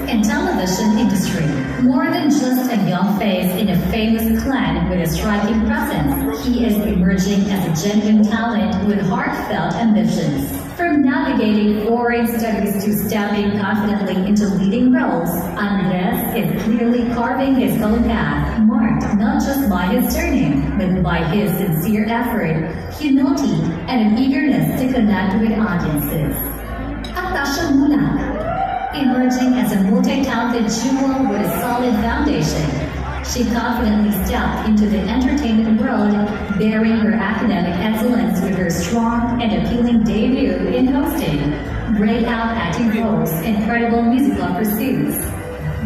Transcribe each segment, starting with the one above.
and television industry. More than just a young face in a famous clan with a striking presence, he is emerging as a genuine talent with heartfelt ambitions. From navigating foreign studies to stepping confidently into leading roles, Andres is clearly carving his own path, marked not just by his surname, but by his sincere effort, humility, and an eagerness to connect with audiences. Atasha Mulak, emerging as a multi-talented jewel with a solid foundation, she confidently stepped into the entertainment world, bearing her academic excellence with her strong and appealing debut in hosting, breakout acting roles, and credible musical pursuits.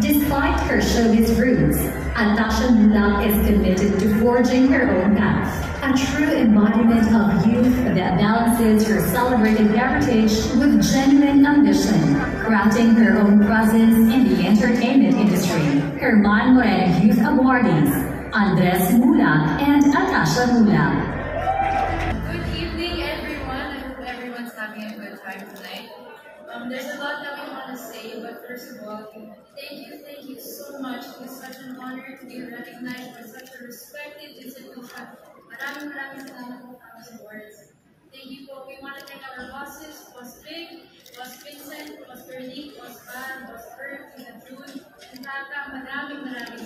Despite her showbiz roots, Atasha Mulak is committed to forging her own path, a true embodiment of youth that balances her celebrated heritage with genuine ambition, crafting her own presence in the entertainment industry. Her Man Morena Youth Awardees, Andres Mulak and Atasha Mulak. Good evening, everyone. I hope everyone's having a good time tonight. There's a lot that we want to say, but first of all, thank you so much. It's such an honor to be recognized by such a respected institution. Maraming salamat po for those awards. Thank you po. We want to thank our bosses, Boss Vic, Boss Vincent, Boss Vernique, Boss Bar, Boss Bert, Tita June, and Tata. Maraming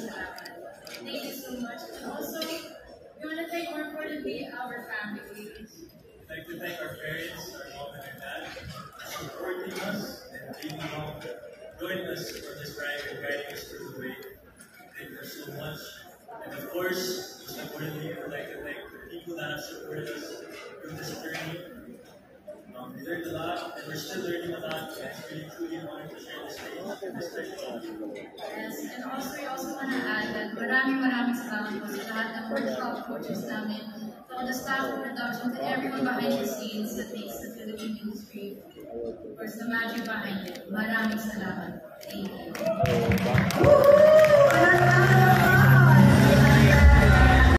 salamat. Thank you so much. And also, we want to thank more importantly our family. I'd like to thank our parents, our mom and our dad, for supporting us and being along, joining us for this ride and guiding us through the way. Thank you so much. And of course, most importantly, I'd like to thank the people that have supported us through this journey. We learned a lot, and we're still learning a lot. And it's really truly an honor to share this stage with this special. Yes, and also we also want to add that maraming salamat po sa lahat ng workshop coaches namin, to all the staff of production, to everyone behind the scenes that makes the Philippine industry, of course, the magic behind it. Maraming salamat. Thank you.